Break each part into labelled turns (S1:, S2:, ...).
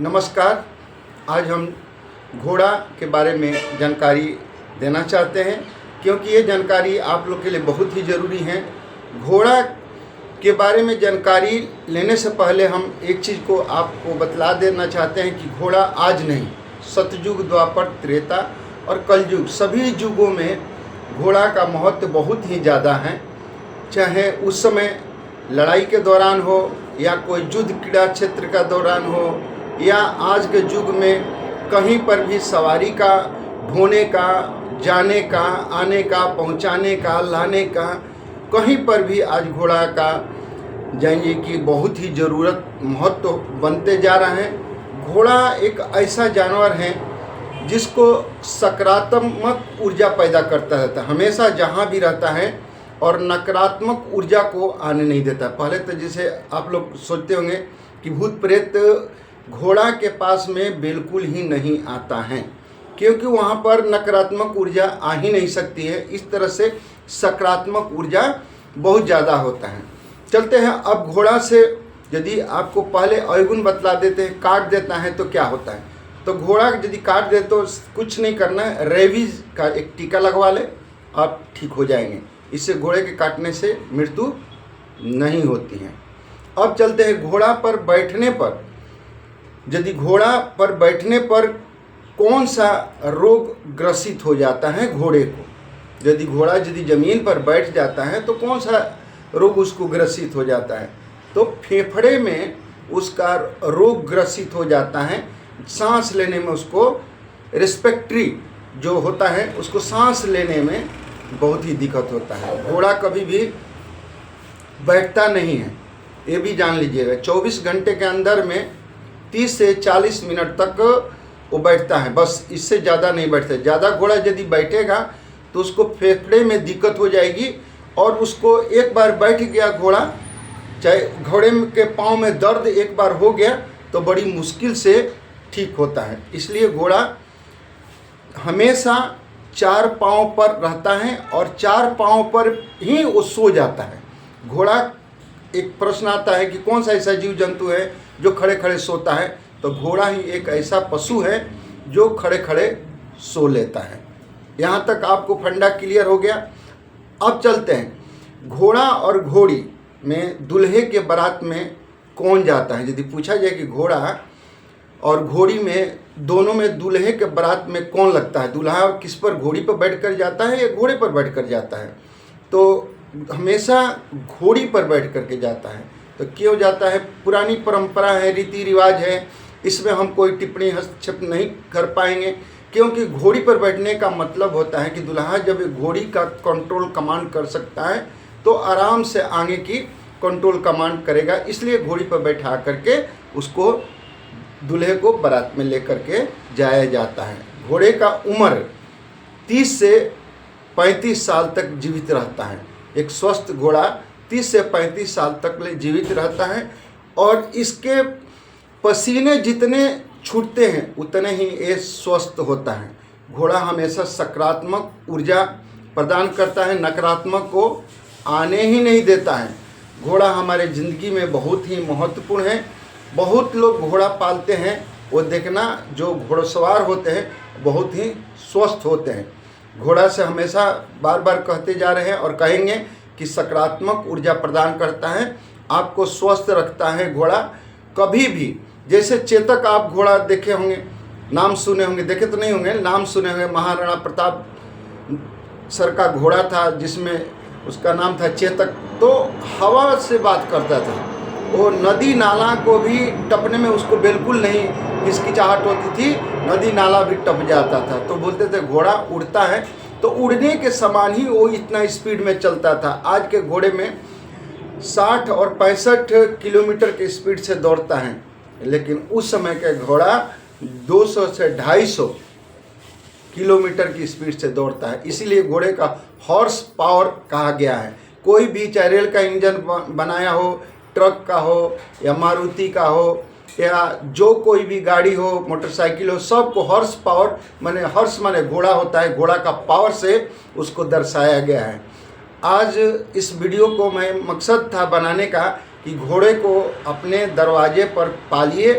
S1: नमस्कार। आज हम घोड़ा के बारे में जानकारी देना चाहते हैं क्योंकि ये जानकारी आप लोग के लिए बहुत ही ज़रूरी है। घोड़ा के बारे में जानकारी लेने से पहले हम एक चीज़ को आपको बतला देना चाहते हैं कि घोड़ा आज नहीं, सतयुग, द्वापर, त्रेता और कलयुग सभी युगों में घोड़ा का महत्व बहुत ही ज़्यादा है। चाहे उस समय लड़ाई के दौरान हो या कोई युद्ध क्रीड़ा क्षेत्र का दौरान हो या आज के युग में कहीं पर भी सवारी का, ढोने का, जाने का, आने का, पहुंचाने का, लाने का, कहीं पर भी आज घोड़ा का जानिए कि बहुत ही ज़रूरत महत्व बनते जा रहा है। घोड़ा एक ऐसा जानवर है जिसको सकारात्मक ऊर्जा पैदा करता रहता है, हमेशा जहाँ भी रहता है और नकारात्मक ऊर्जा को आने नहीं देता। पहले तो जैसे आप लोग सोचते होंगे कि भूत प्रेत घोड़ा के पास में बिल्कुल ही नहीं आता है क्योंकि वहाँ पर नकारात्मक ऊर्जा आ ही नहीं सकती है। इस तरह से सकारात्मक ऊर्जा बहुत ज़्यादा होता है। चलते हैं अब घोड़ा से, यदि आपको पहले अवगुण बतला देते हैं, काट देता है तो क्या होता है। तो घोड़ा यदि काट दे तो कुछ नहीं करना है, रेबीज का एक टीका लगवा ले, आप ठीक हो जाएंगे। इससे घोड़े के काटने से मृत्यु नहीं होती है। अब चलते हैं घोड़ा पर बैठने पर, यदि घोड़ा पर बैठने पर कौन सा रोग ग्रसित हो जाता है घोड़े को। यदि घोड़ा ज़मीन पर बैठ जाता है तो कौन सा रोग उसको ग्रसित हो जाता है, तो फेफड़े में उसका रोग ग्रसित हो जाता है। सांस लेने में उसको रेस्पिरेटरी जो होता है उसको सांस लेने में बहुत ही दिक्कत होता है। घोड़ा कभी भी बैठता नहीं है, ये भी जान लीजिएगा। 24 घंटे के अंदर में 30 से 40 मिनट तक वो बैठता है, बस इससे ज़्यादा नहीं बैठता। ज़्यादा घोड़ा यदि बैठेगा तो उसको फेफड़े में दिक्कत हो जाएगी और उसको एक बार बैठ गया घोड़ा, चाहे घोड़े के पाँव में दर्द एक बार हो गया तो बड़ी मुश्किल से ठीक होता है। इसलिए घोड़ा हमेशा 4 पाँव पर रहता है और 4 पाँव पर ही वो सो जाता है। घोड़ा, एक प्रश्न आता है कि कौन सा ऐसा जीव जंतु है जो खड़े खड़े सोता है, तो घोड़ा ही एक ऐसा पशु है जो खड़े खड़े सो लेता है। यहाँ तक आपको फंडा क्लियर हो गया। अब चलते हैं घोड़ा और घोड़ी में दूल्हे के बारात में कौन जाता है। यदि पूछा जाए कि घोड़ा और घोड़ी में दोनों में दूल्हे के बारात में कौन लगता है, दूल्हा किस पर, घोड़ी पर बैठकर जाता है या घोड़े पर बैठकर जाता है, तो हमेशा घोड़ी पर बैठ करके जाता है। तो क्यों जाता है, पुरानी परंपरा है, रीति रिवाज है, इसमें हम कोई टिप्पणी हस्तक्षेप नहीं कर पाएंगे क्योंकि घोड़ी पर बैठने का मतलब होता है कि दूल्हा जब घोड़ी का कंट्रोल कमांड कर सकता है तो आराम से आगे की कंट्रोल कमांड करेगा। इसलिए घोड़ी पर बैठा करके उसको, दूल्हे को बारात में लेकर के जाया जाता है। घोड़े का उम्र 30 से 35 साल तक जीवित रहता है। एक स्वस्थ घोड़ा 30 से 35 साल तक जीवित रहता है और इसके पसीने जितने छूटते हैं उतने ही ये स्वस्थ होता है। घोड़ा हमेशा सकारात्मक ऊर्जा प्रदान करता है, नकारात्मक को आने ही नहीं देता है। घोड़ा हमारे ज़िंदगी में बहुत ही महत्वपूर्ण है। बहुत लोग घोड़ा पालते हैं, वो देखना जो घोड़सवार होते हैं बहुत ही स्वस्थ होते हैं। घोड़ा से हमेशा बार बार कहते जा रहे हैं और कहेंगे कि सकारात्मक ऊर्जा प्रदान करता है, आपको स्वस्थ रखता है घोड़ा। कभी भी, जैसे चेतक आप घोड़ा देखे होंगे, नाम सुने होंगे, देखे तो नहीं होंगे, नाम सुने होंगे। महाराणा प्रताप सर का घोड़ा था जिसमें उसका नाम था चेतक, तो हवा से बात करता था। वो नदी नाला को भी टपने में उसको बिल्कुल नहीं हिचकिचाहट होती थी, नदी नाला भी टप जाता था। तो बोलते थे घोड़ा उड़ता है, तो उड़ने के समान ही वो इतना स्पीड में चलता था। आज के घोड़े में 60 और 65 किलोमीटर के स्पीड से दौड़ता है, लेकिन उस समय का घोड़ा 200 से 250 किलोमीटर की स्पीड से दौड़ता है। इसीलिए घोड़े का हॉर्स पावर कहा गया है। कोई भी चाहे रेल का इंजन बनाया हो, ट्रक का हो या मारुति का हो या जो कोई भी गाड़ी हो, मोटरसाइकिल हो, सबको हॉर्स पावर माने, हॉर्स माने घोड़ा होता है, घोड़ा का पावर से उसको दर्शाया गया है। आज इस वीडियो को मैं मकसद था बनाने का कि घोड़े को अपने दरवाजे पर पालिए,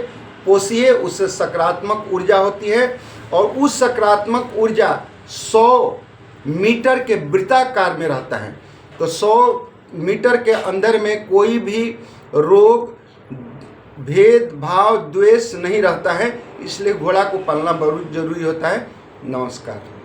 S1: पोसिए, उससे सकारात्मक ऊर्जा होती है और उस सकारात्मक ऊर्जा 100 मीटर के वृत्ताकार में रहता है। तो 100 मीटर के अंदर में कोई भी रोग, भेदभाव, द्वेष नहीं रहता है। इसलिए घोड़ा को पालना बहुत जरूरी होता है। नमस्कार।